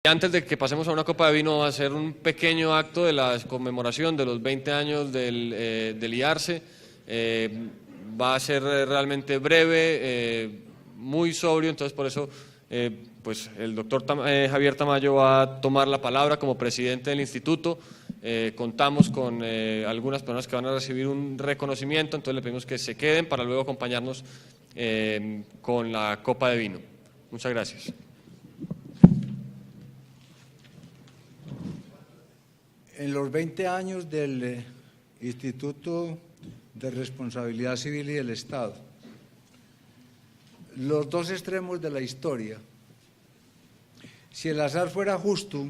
Antes de que pasemos a una copa de vino, va a ser un pequeño acto de la conmemoración de los 20 años del IARCE. Va a ser realmente breve, muy sobrio, entonces por eso pues el doctor Javier Tamayo va a tomar la palabra como presidente del instituto. Contamos con algunas personas que van a recibir un reconocimiento, entonces le pedimos que se queden para luego acompañarnos con la copa de vino. Muchas gracias. En los 20 años del Instituto de Responsabilidad Civil y del Estado, los dos extremos de la historia, si el azar fuera justo,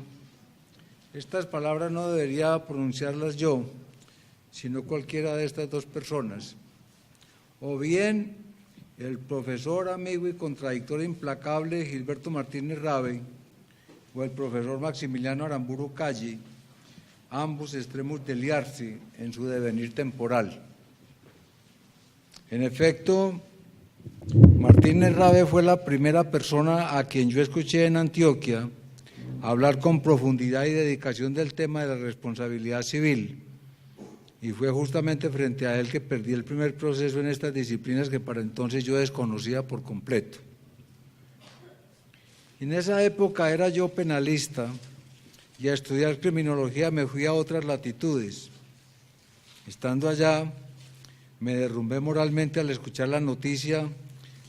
estas palabras no debería pronunciarlas yo, sino cualquiera de estas dos personas, o bien el profesor, amigo y contradictor implacable Gilberto Martínez Rabe, o el profesor Maximiliano Aramburu Calle, ambos extremos del IARCE en su devenir temporal. En efecto, Martínez Rabe fue la primera persona a quien yo escuché en Antioquia hablar con profundidad y dedicación del tema de la responsabilidad civil, y fue justamente frente a él que perdí el primer proceso en estas disciplinas que para entonces yo desconocía por completo. En esa época era yo penalista, y a estudiar criminología me fui a otras latitudes. Estando allá, me derrumbé moralmente al escuchar la noticia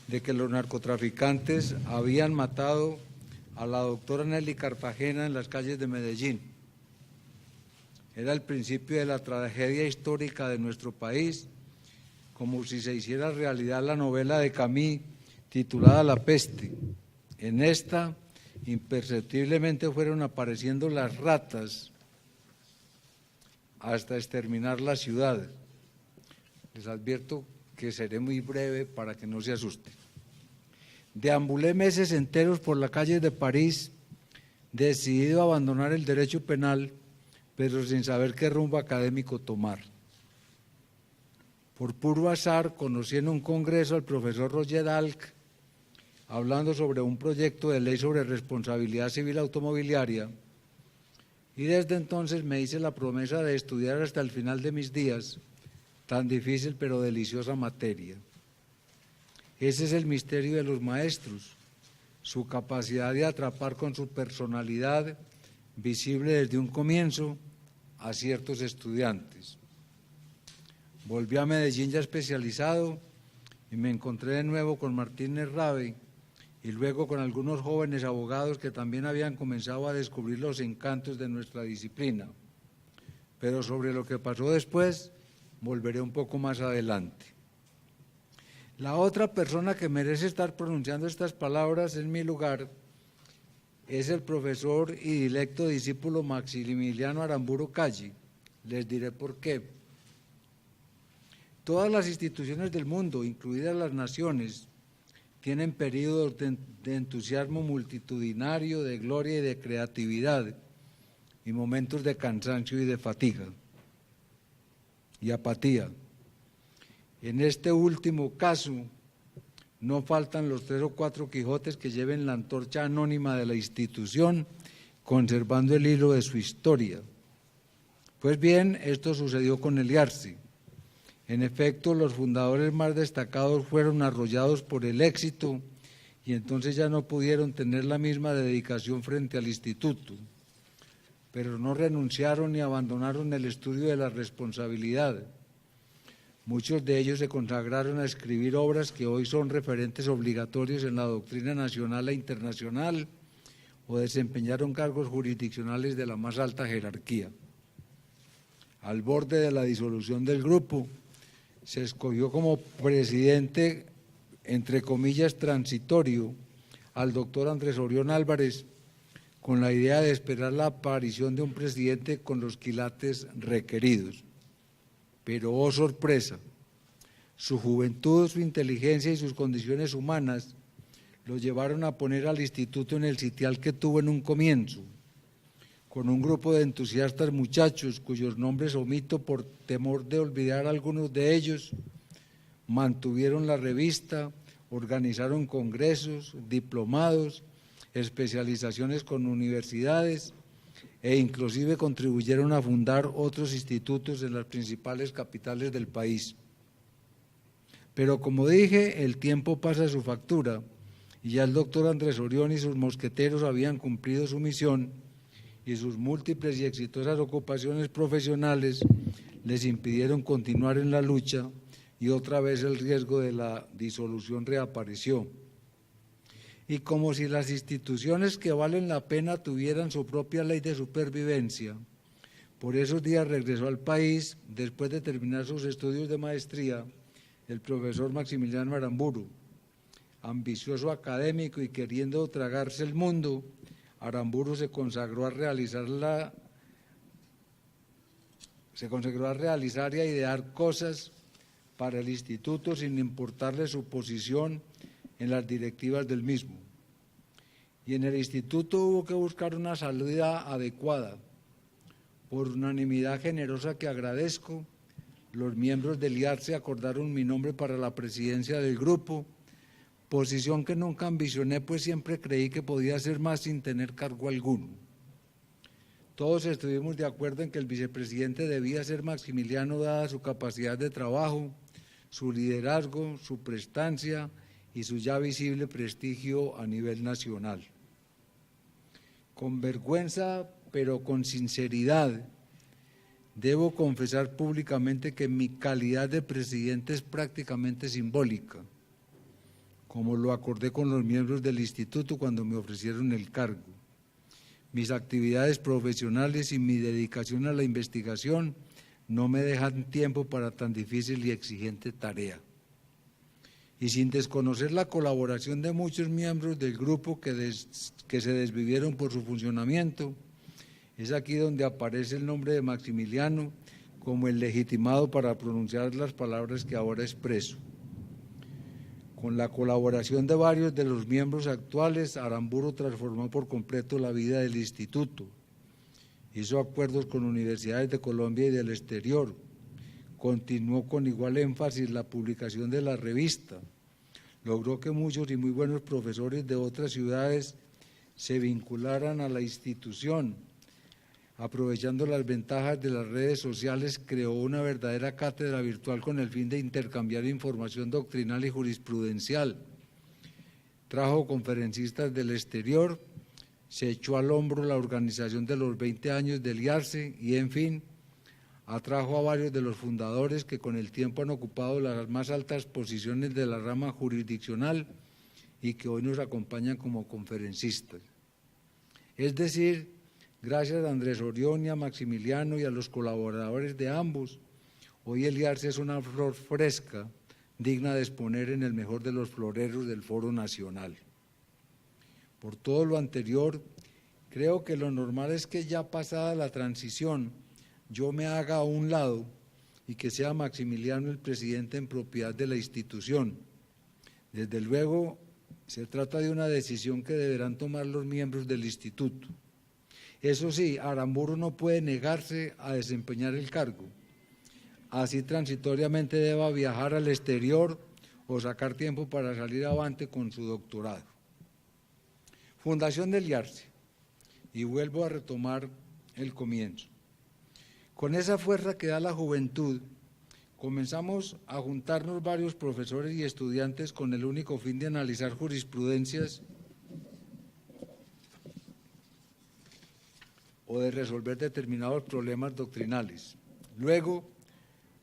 de que los narcotraficantes habían matado a la doctora Nelly Cartagena en las calles de Medellín. Era el principio de la tragedia histórica de nuestro país, como si se hiciera realidad la novela de Camus titulada La peste. En esta, imperceptiblemente fueron apareciendo las ratas hasta exterminar la ciudad. Les advierto que seré muy breve para que no se asusten. Deambulé meses enteros por las calles de París, decidido a abandonar el derecho penal, pero sin saber qué rumbo académico tomar. Por puro azar conocí en un congreso al profesor Roger Alc, hablando sobre un proyecto de ley sobre responsabilidad civil automobiliaria, y desde entonces me hice la promesa de estudiar hasta el final de mis días tan difícil pero deliciosa materia. Ese es el misterio de los maestros, su capacidad de atrapar con su personalidad, visible desde un comienzo, a ciertos estudiantes. Volví a Medellín ya especializado y me encontré de nuevo con Martínez Rabe, y luego con algunos jóvenes abogados que también habían comenzado a descubrir los encantos de nuestra disciplina. Pero sobre lo que pasó después, volveré un poco más adelante. La otra persona que merece estar pronunciando estas palabras en mi lugar es el profesor y dilecto discípulo Maximiliano Aramburu Calle. Les diré por qué. Todas las instituciones del mundo, incluidas las naciones, tienen periodos de entusiasmo multitudinario, de gloria y de creatividad, y momentos de cansancio y de fatiga y apatía. En este último caso, no faltan los 3 o 4 Quijotes que lleven la antorcha anónima de la institución, conservando el hilo de su historia. Pues bien, esto sucedió con el IARCE. En efecto, los fundadores más destacados fueron arrollados por el éxito y entonces ya no pudieron tener la misma dedicación frente al instituto, pero no renunciaron ni abandonaron el estudio de la responsabilidad. Muchos de ellos se consagraron a escribir obras que hoy son referentes obligatorios en la doctrina nacional e internacional, o desempeñaron cargos jurisdiccionales de la más alta jerarquía. Al borde de la disolución del grupo, se escogió como presidente, entre comillas, transitorio, al doctor Andrés Orión Álvarez, con la idea de esperar la aparición de un presidente con los quilates requeridos. Pero, oh sorpresa, su juventud, su inteligencia y sus condiciones humanas lo llevaron a poner al instituto en el sitial que tuvo en un comienzo, con un grupo de entusiastas muchachos cuyos nombres omito por temor de olvidar a algunos de ellos. Mantuvieron la revista, organizaron congresos, diplomados especializaciones con universidades e inclusive contribuyeron a fundar otros institutos en las principales capitales del país. Pero como dije, el tiempo pasa su factura y ya el doctor Andrés Orión y sus mosqueteros habían cumplido su misión y sus múltiples y exitosas ocupaciones profesionales les impidieron continuar en la lucha y otra vez el riesgo de la disolución reapareció. Y como si las instituciones que valen la pena tuvieran su propia ley de supervivencia, por esos días regresó al país, después de terminar sus estudios de maestría, el profesor Maximiliano Aramburu. Ambicioso académico y queriendo tragarse el mundo, Aramburu se consagró a realizar y a idear cosas para el instituto sin importarle su posición en las directivas del mismo. Y en el instituto hubo que buscar una salida adecuada. Por unanimidad generosa que agradezco, los miembros del IARCE acordaron mi nombre para la presidencia del grupo, posición que nunca ambicioné, pues siempre creí que podía ser más sin tener cargo alguno. Todos estuvimos de acuerdo en que el vicepresidente debía ser Maximiliano, dada su capacidad de trabajo, su liderazgo, su prestancia y su ya visible prestigio a nivel nacional. Con vergüenza, pero con sinceridad, debo confesar públicamente que mi calidad de presidente es prácticamente simbólica, como lo acordé con los miembros del instituto cuando me ofrecieron el cargo. Mis actividades profesionales y mi dedicación a la investigación no me dejan tiempo para tan difícil y exigente tarea. Y sin desconocer la colaboración de muchos miembros del grupo que se desvivieron por su funcionamiento, es aquí donde aparece el nombre de Maximiliano como el legitimado para pronunciar las palabras que ahora expreso. Con la colaboración de varios de los miembros actuales, Aramburu transformó por completo la vida del instituto. Hizo acuerdos con universidades de Colombia y del exterior. Continuó con igual énfasis la publicación de la revista. Logró que muchos y muy buenos profesores de otras ciudades se vincularan a la institución. Aprovechando las ventajas de las redes sociales, creó una verdadera cátedra virtual con el fin de intercambiar información doctrinal y jurisprudencial. Trajo conferencistas del exterior, se echó al hombro la organización de los 20 años del IARCE y, en fin, atrajo a varios de los fundadores que con el tiempo han ocupado las más altas posiciones de la rama jurisdiccional y que hoy nos acompañan como conferencistas. Es decir, gracias a Andrés Orión y a Maximiliano y a los colaboradores de ambos, hoy el IARCE es una flor fresca, digna de exponer en el mejor de los floreros del Foro Nacional. Por todo lo anterior, creo que lo normal es que ya pasada la transición, yo me haga a un lado y que sea Maximiliano el presidente en propiedad de la institución. Desde luego, se trata de una decisión que deberán tomar los miembros del instituto. Eso sí, Aramburu no puede negarse a desempeñar el cargo. Así transitoriamente deba viajar al exterior o sacar tiempo para salir avante con su doctorado. Fundación del IARCE, y vuelvo a retomar el comienzo. Con esa fuerza que da la juventud, comenzamos a juntarnos varios profesores y estudiantes con el único fin de analizar jurisprudencias o de resolver determinados problemas doctrinales. Luego,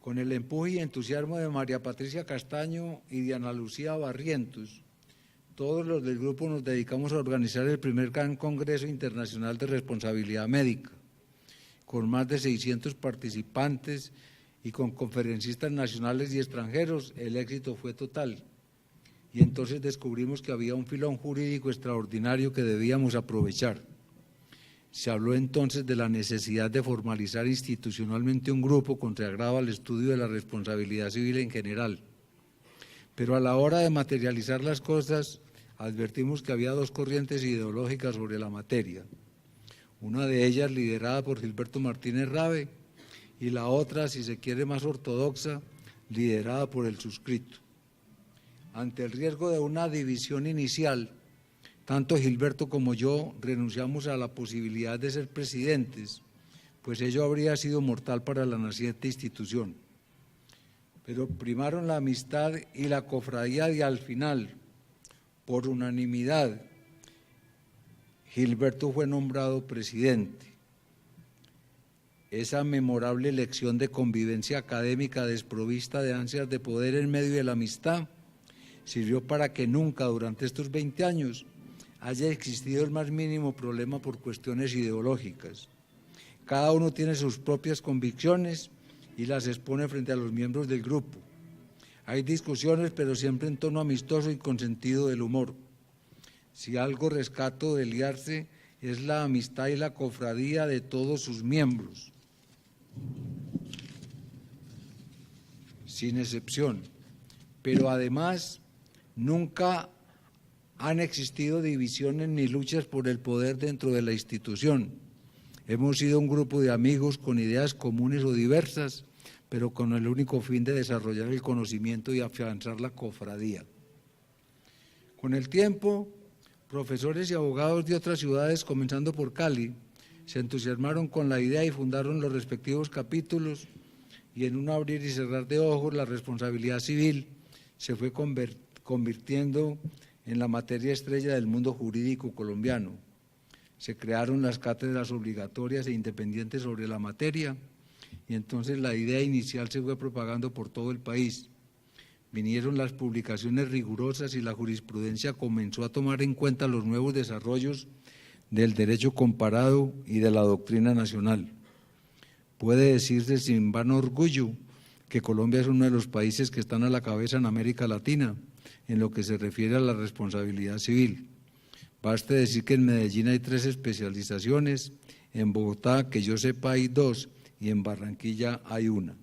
con el empuje y entusiasmo de María Patricia Castaño y de Ana Lucía Barrientos, todos los del grupo nos dedicamos a organizar el primer gran Congreso Internacional de Responsabilidad Médica, con más de 600 participantes y con conferencistas nacionales y extranjeros. El éxito fue total. Y entonces descubrimos que había un filón jurídico extraordinario que debíamos aprovechar. Se habló entonces de la necesidad de formalizar institucionalmente un grupo consagrado al estudio de la responsabilidad civil en general. Pero a la hora de materializar las cosas, advertimos que había dos corrientes ideológicas sobre la materia. Una de ellas liderada por Gilberto Martínez Rabe y la otra, si se quiere, más ortodoxa, liderada por el suscrito. Ante el riesgo de una división inicial, Tanto Gilberto como yo renunciamos a la posibilidad de ser presidentes, pues ello habría sido mortal para la naciente institución. Pero primaron la amistad y la cofradía y al final, por unanimidad, Gilberto fue nombrado presidente. Esa memorable lección de convivencia académica desprovista de ansias de poder en medio de la amistad sirvió para que nunca durante estos 20 años haya existido el más mínimo problema por cuestiones ideológicas. Cada uno tiene sus propias convicciones y las expone frente a los miembros del grupo. Hay discusiones, pero siempre en tono amistoso y con sentido del humor. Si algo rescato del IARCE es la amistad y la cofradía de todos sus miembros, sin excepción. Pero además, nunca han existido divisiones ni luchas por el poder dentro de la institución. Hemos sido un grupo de amigos con ideas comunes o diversas, pero con el único fin de desarrollar el conocimiento y afianzar la cofradía. Con el tiempo, profesores y abogados de otras ciudades, comenzando por Cali, se entusiasmaron con la idea y fundaron los respectivos capítulos, y en un abrir y cerrar de ojos la responsabilidad civil se fue convirtiendo en la materia estrella del mundo jurídico colombiano. Se crearon las cátedras obligatorias e independientes sobre la materia, y entonces la idea inicial se fue propagando por todo el país. Vinieron las publicaciones rigurosas y la jurisprudencia comenzó a tomar en cuenta los nuevos desarrollos del derecho comparado y de la doctrina nacional. Puede decirse sin vano orgullo que Colombia es uno de los países que están a la cabeza en América Latina en lo que se refiere a la responsabilidad civil. Baste decir que en Medellín hay 3 especializaciones, en Bogotá, que yo sepa, hay 2 y en Barranquilla hay 1.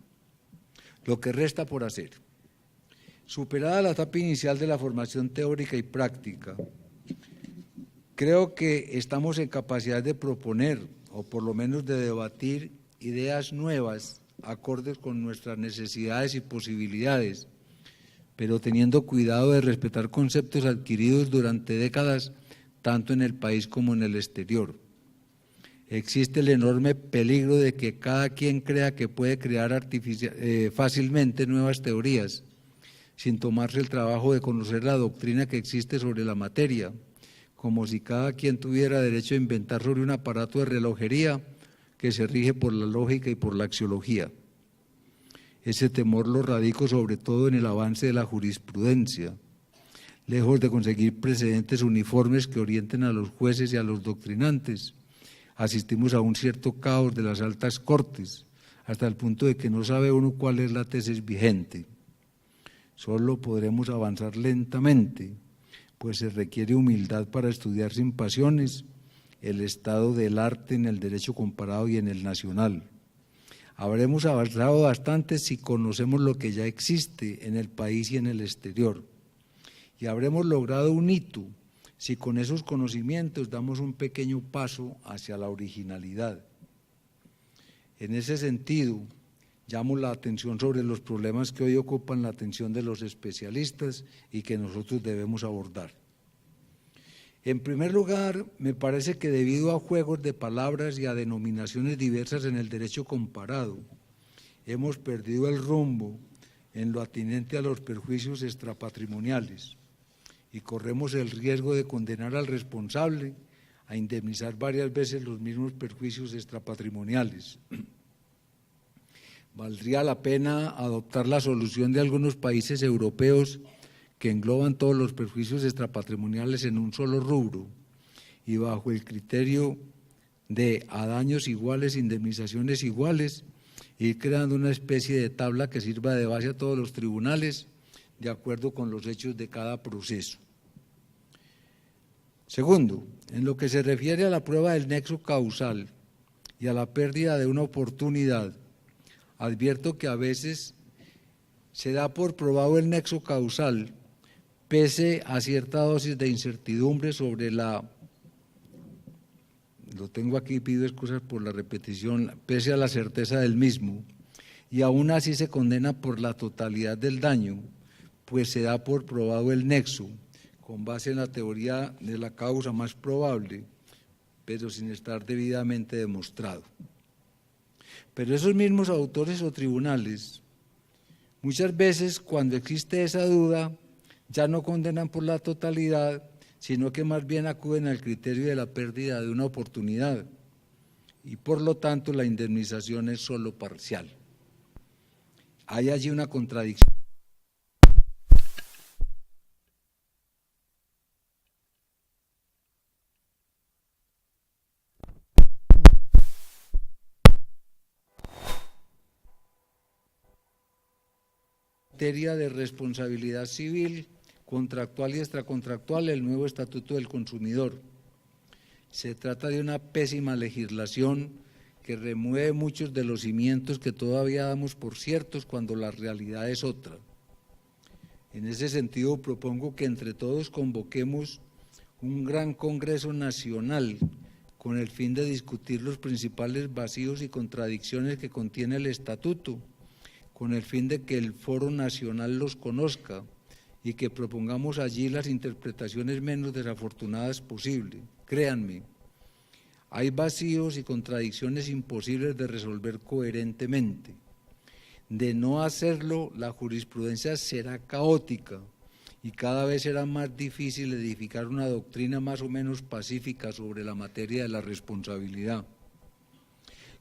Lo que resta por hacer. Superada la etapa inicial de la formación teórica y práctica, creo que estamos en capacidad de proponer, o por lo menos de debatir, ideas nuevas, acordes con nuestras necesidades y posibilidades, pero teniendo cuidado de respetar conceptos adquiridos durante décadas, tanto en el país como en el exterior. Existe el enorme peligro de que cada quien crea que puede crear fácilmente nuevas teorías, sin tomarse el trabajo de conocer la doctrina que existe sobre la materia, como si cada quien tuviera derecho a inventar sobre un aparato de relojería que se rige por la lógica y por la axiología. Ese temor lo radico sobre todo en el avance de la jurisprudencia. Lejos de conseguir precedentes uniformes que orienten a los jueces y a los doctrinantes, asistimos a un cierto caos de las altas cortes, hasta el punto de que no sabe uno cuál es la tesis vigente. Solo podremos avanzar lentamente, pues se requiere humildad para estudiar sin pasiones el estado del arte en el derecho comparado y en el nacional. Habremos avanzado bastante si conocemos lo que ya existe en el país y en el exterior, y habremos logrado un hito si con esos conocimientos damos un pequeño paso hacia la originalidad. En ese sentido, llamo la atención sobre los problemas que hoy ocupan la atención de los especialistas y que nosotros debemos abordar. En primer lugar, me parece que debido a juegos de palabras y a denominaciones diversas en el derecho comparado, hemos perdido el rumbo en lo atinente a los perjuicios extrapatrimoniales y corremos el riesgo de condenar al responsable a indemnizar varias veces los mismos perjuicios extrapatrimoniales. Valdría la pena adoptar la solución de algunos países europeos que engloban todos los perjuicios extrapatrimoniales en un solo rubro y bajo el criterio de a daños iguales, indemnizaciones iguales, ir creando una especie de tabla que sirva de base a todos los tribunales de acuerdo con los hechos de cada proceso. Segundo, en lo que se refiere a la prueba del nexo causal y a la pérdida de una oportunidad, advierto que a veces se da por probado el nexo causal, pese a cierta dosis de incertidumbre sobre lo tengo aquí, pido excusas por la repetición, pese a la certeza del mismo, y aún así se condena por la totalidad del daño, pues se da por probado el nexo, con base en la teoría de la causa más probable, pero sin estar debidamente demostrado. Pero esos mismos autores o tribunales, muchas veces cuando existe esa duda, ya no condenan por la totalidad, sino que más bien acuden al criterio de la pérdida de una oportunidad y por lo tanto la indemnización es solo parcial. Hay allí una contradicción. En materia de responsabilidad civil, contractual y extracontractual, el nuevo Estatuto del Consumidor. Se trata de una pésima legislación que remueve muchos de los cimientos que todavía damos por ciertos cuando la realidad es otra. En ese sentido, propongo que entre todos convoquemos un gran Congreso Nacional con el fin de discutir los principales vacíos y contradicciones que contiene el Estatuto, con el fin de que el Foro Nacional los conozca y que propongamos allí las interpretaciones menos desafortunadas posibles. Créanme, hay vacíos y contradicciones imposibles de resolver coherentemente. De no hacerlo, la jurisprudencia será caótica y cada vez será más difícil edificar una doctrina más o menos pacífica sobre la materia de la responsabilidad.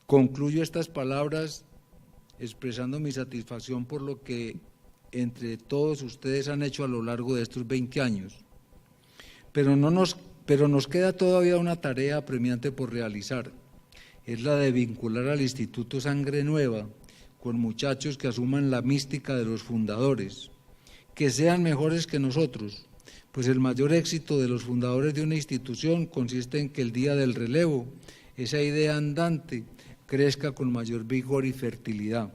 Concluyo estas palabras expresando mi satisfacción por lo que entre todos ustedes han hecho a lo largo de estos 20 años. Pero nos queda todavía una tarea apremiante por realizar, es la de vincular al Instituto Sangre Nueva con muchachos que asuman la mística de los fundadores, que sean mejores que nosotros, pues el mayor éxito de los fundadores de una institución consiste en que el día del relevo, esa idea andante, crezca con mayor vigor y fertilidad.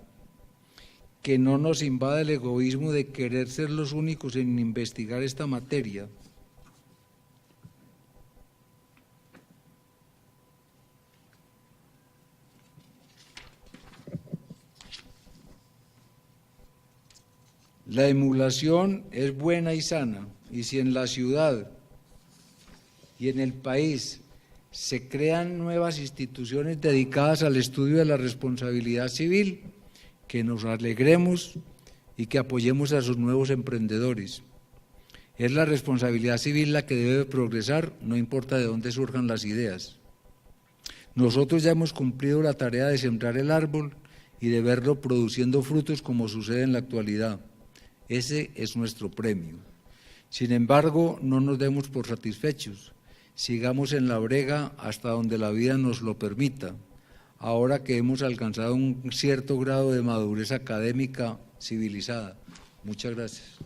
Que no nos invada el egoísmo de querer ser los únicos en investigar esta materia. La emulación es buena y sana, y si en la ciudad y en el país se crean nuevas instituciones dedicadas al estudio de la responsabilidad civil, que nos alegremos y que apoyemos a sus nuevos emprendedores. Es la responsabilidad civil la que debe progresar, no importa de dónde surjan las ideas. Nosotros ya hemos cumplido la tarea de sembrar el árbol y de verlo produciendo frutos como sucede en la actualidad. Ese es nuestro premio. Sin embargo, no nos demos por satisfechos. Sigamos en la brega hasta donde la vida nos lo permita, ahora que hemos alcanzado un cierto grado de madurez académica civilizada. Muchas gracias.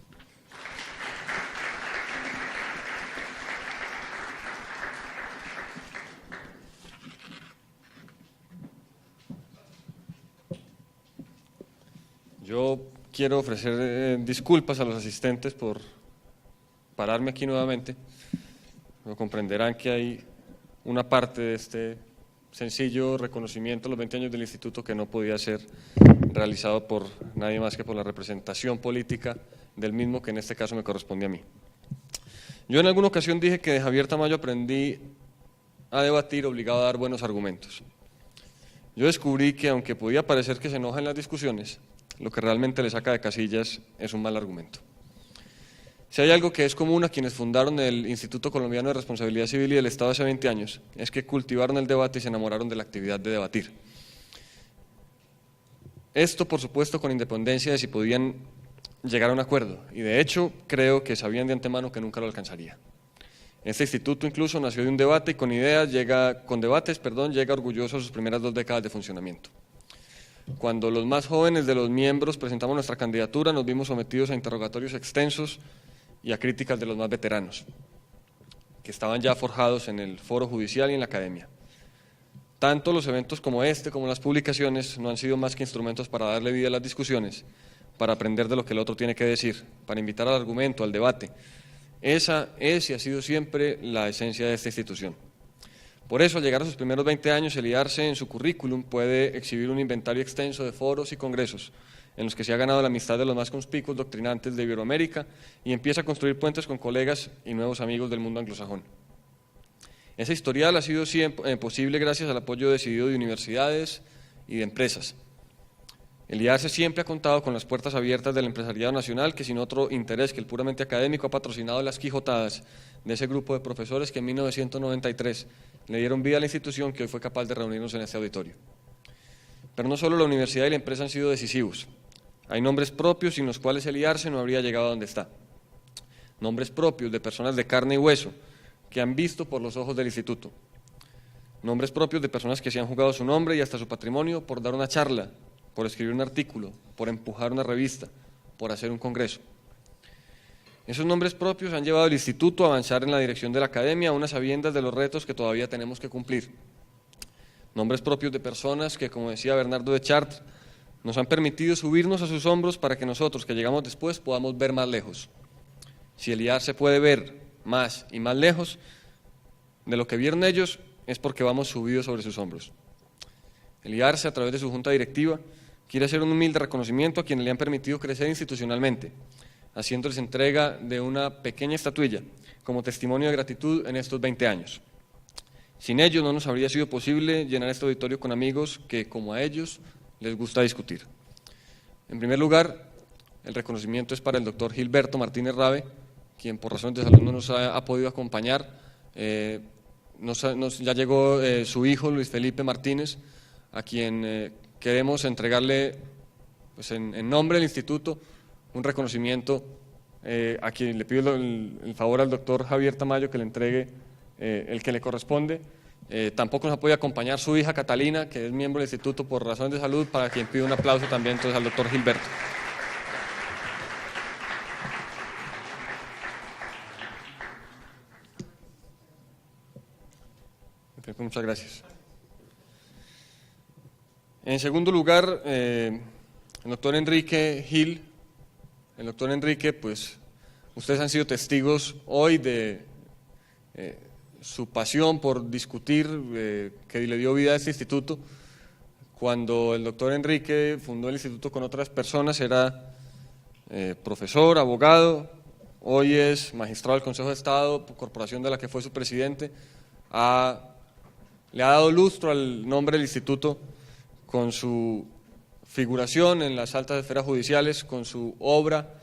Yo quiero ofrecer disculpas a los asistentes por pararme aquí nuevamente. Pero comprenderán que hay una parte de este sencillo reconocimiento a los 20 años del Instituto que no podía ser realizado por nadie más que por la representación política del mismo, que en este caso me corresponde a mí. Yo en alguna ocasión dije que de Javier Tamayo aprendí a debatir obligado a dar buenos argumentos. Yo descubrí que aunque podía parecer que se enoja en las discusiones, lo que realmente le saca de casillas es un mal argumento. Si hay algo que es común a quienes fundaron el Instituto Colombiano de Responsabilidad Civil y del Estado hace 20 años, es que cultivaron el debate y se enamoraron de la actividad de debatir. Esto, por supuesto, con independencia de si podían llegar a un acuerdo, y de hecho creo que sabían de antemano que nunca lo alcanzaría. Este instituto incluso nació de un debate y con debates llega orgulloso a sus primeras 2 décadas de funcionamiento. Cuando los más jóvenes de los miembros presentamos nuestra candidatura, nos vimos sometidos a interrogatorios extensos y a críticas de los más veteranos, que estaban ya forjados en el foro judicial y en la academia. Tanto los eventos como este, como las publicaciones, no han sido más que instrumentos para darle vida a las discusiones, para aprender de lo que el otro tiene que decir, para invitar al argumento, al debate. Esa es y ha sido siempre la esencia de esta institución. Por eso, al llegar a sus primeros 20 años, el IARCE en su currículum puede exhibir un inventario extenso de foros y congresos en los que se ha ganado la amistad de los más conspicuos doctrinantes de Iberoamérica y empieza a construir puentes con colegas y nuevos amigos del mundo anglosajón. Ese historial ha sido siempre posible gracias al apoyo decidido de universidades y de empresas. El IARCE siempre ha contado con las puertas abiertas del empresariado nacional, que sin otro interés que el puramente académico ha patrocinado las quijotadas de ese grupo de profesores que en 1993 le dieron vida a la institución que hoy fue capaz de reunirnos en este auditorio. Pero no solo la universidad y la empresa han sido decisivos. Hay nombres propios sin los cuales el IARCE no habría llegado a donde está. Nombres propios de personas de carne y hueso que han visto por los ojos del instituto. Nombres propios de personas que se han jugado su nombre y hasta su patrimonio por dar una charla, por escribir un artículo, por empujar una revista, por hacer un congreso. Esos nombres propios han llevado al instituto a avanzar en la dirección de la academia a unas sabiendas de los retos que todavía tenemos que cumplir. Nombres propios de personas que, como decía Bernardo de Chartres, nos han permitido subirnos a sus hombros para que nosotros, que llegamos después, podamos ver más lejos. Si el IARCE puede ver más y más lejos de lo que vieron ellos, es porque vamos subidos sobre sus hombros. El IARCE, a través de su junta directiva, quiere hacer un humilde reconocimiento a quienes le han permitido crecer institucionalmente, haciéndoles entrega de una pequeña estatuilla como testimonio de gratitud en estos 20 años. Sin ellos no nos habría sido posible llenar este auditorio con amigos que, como a ellos, les gusta discutir. En primer lugar, el reconocimiento es para el doctor Gilberto Martínez Rabe, quien por razones de salud no nos ha podido acompañar. Ya llegó su hijo, Luis Felipe Martínez, a quien queremos entregarle, pues en nombre del instituto, un reconocimiento, a quien le pido el favor al doctor Javier Tamayo que le entregue el que le corresponde. Tampoco nos ha podido acompañar su hija Catalina, que es miembro del instituto por razones de salud, para quien pido un aplauso también entonces al doctor Gilberto. Muchas gracias. En segundo lugar, el doctor Enrique Gil. El doctor Enrique, pues ustedes han sido testigos hoy de su pasión por discutir, que le dio vida a este instituto. Cuando el doctor Enrique fundó el instituto con otras personas era profesor, abogado, hoy es magistrado del Consejo de Estado, corporación de la que fue su presidente. Le ha dado lustro al nombre del instituto con su figuración en las altas esferas judiciales, con su obra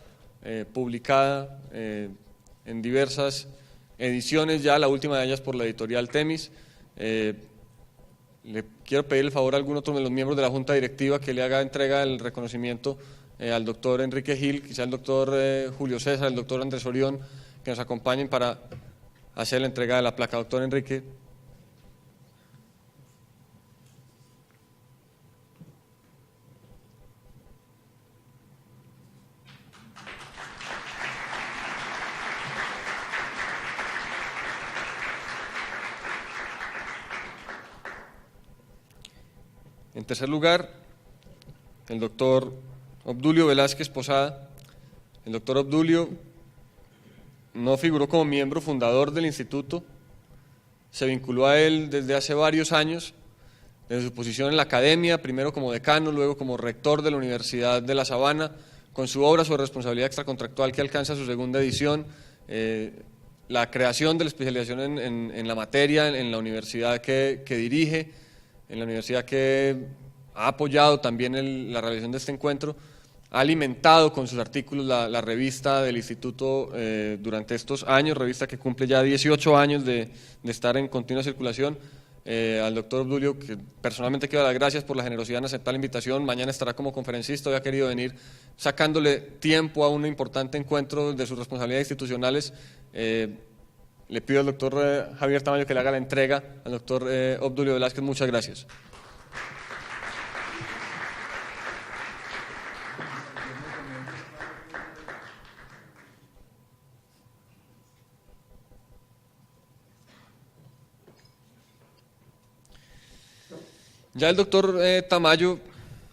publicada en diversas ediciones, ya la última de ellas por la editorial Temis. Le quiero pedir el favor a algún otro de los miembros de la Junta Directiva que le haga entrega del reconocimiento al doctor Enrique Gil, quizá el doctor Julio César, el doctor Andrés Orión, que nos acompañen para hacer la entrega de la placa. Doctor Enrique. En tercer lugar, el doctor Obdulio Velázquez Posada. El doctor Obdulio no figuró como miembro fundador del instituto, se vinculó a él desde hace varios años, desde su posición en la academia, primero como decano, luego como rector de la Universidad de La Sabana, con su obra sobre responsabilidad extracontractual que alcanza su segunda edición, la creación de la especialización en la materia en la universidad que dirige, en la universidad que ha apoyado también la realización de este encuentro, ha alimentado con sus artículos la revista del instituto durante estos años, revista que cumple ya 18 años de estar en continua circulación. Al doctor Obdulio, que personalmente quiero dar las gracias por la generosidad en aceptar la invitación. Mañana estará como conferencista, hoy ha querido venir sacándole tiempo a un importante encuentro de sus responsabilidades institucionales. Le pido al doctor Javier Tamayo que le haga la entrega al doctor Obdulio Velázquez. Muchas gracias. Ya el doctor Tamayo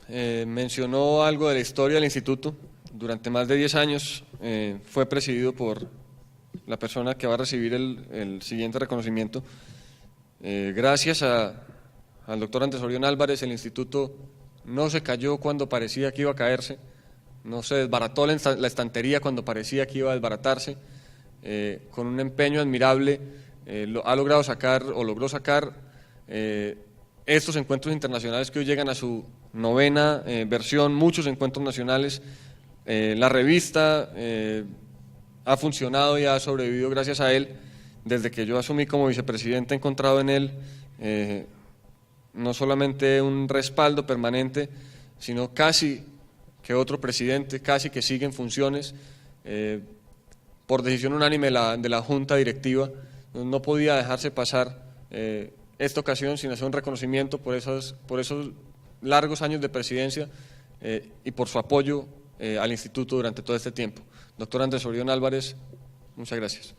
mencionó algo de la historia del instituto. Durante más de 10 años fue presidido por la persona que va a recibir el siguiente reconocimiento. Gracias al doctor Andrés Orión Álvarez, el instituto no se cayó cuando parecía que iba a caerse, no se desbarató la estantería cuando parecía que iba a desbaratarse, con un empeño admirable ha logrado sacar o logró sacar estos encuentros internacionales que hoy llegan a su 9ª versión, muchos encuentros nacionales. La revista ha funcionado y ha sobrevivido gracias a él. Desde que yo asumí como vicepresidente he encontrado en él no solamente un respaldo permanente, sino casi que otro presidente, casi que sigue en funciones, por decisión unánime de la Junta Directiva. No podía dejarse pasar esta ocasión sin hacer un reconocimiento por esos largos años de presidencia y por su apoyo al Instituto durante todo este tiempo. Doctor Andrés Orión Álvarez, muchas gracias.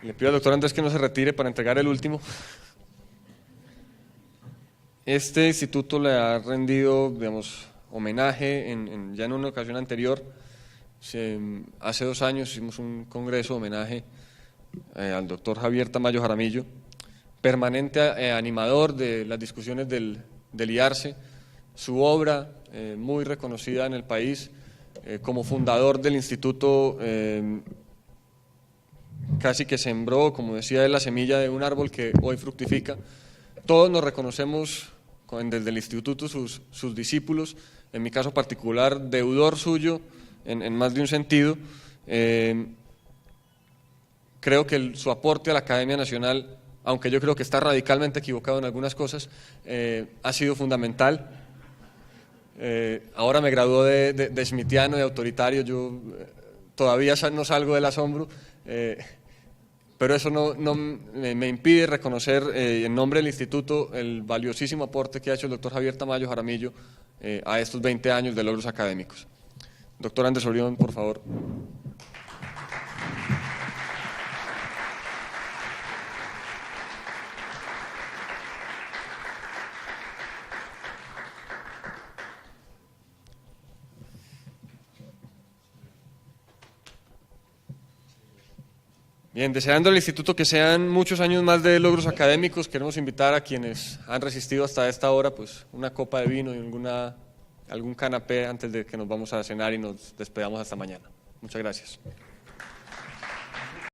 Le pido al doctor Andrés que no se retire para entregar el último. Este instituto le ha rendido, digamos, homenaje ya en una ocasión anterior. Hace 2 años hicimos un congreso de homenaje al doctor Javier Tamayo Jaramillo, permanente animador de las discusiones del IARCE, su obra muy reconocida en el país, como fundador del instituto. Casi que sembró, como decía él, la semilla de un árbol que hoy fructifica. Todos nos reconocemos desde el instituto sus discípulos, en mi caso particular, deudor suyo en más de un sentido. Creo que su aporte a la Academia Nacional, aunque yo creo que está radicalmente equivocado en algunas cosas, ha sido fundamental. Ahora me graduó de smithiano, de autoritario, yo todavía no salgo del asombro. Pero eso no me impide reconocer en nombre del instituto el valiosísimo aporte que ha hecho el doctor Javier Tamayo Jaramillo a estos 20 años de logros académicos. Doctor Andrés Orión, por favor. Bien, deseando al instituto que sean muchos años más de logros académicos, queremos invitar a quienes han resistido hasta esta hora, pues una copa de vino y algún canapé antes de que nos vamos a cenar y nos despedamos hasta mañana. Muchas gracias.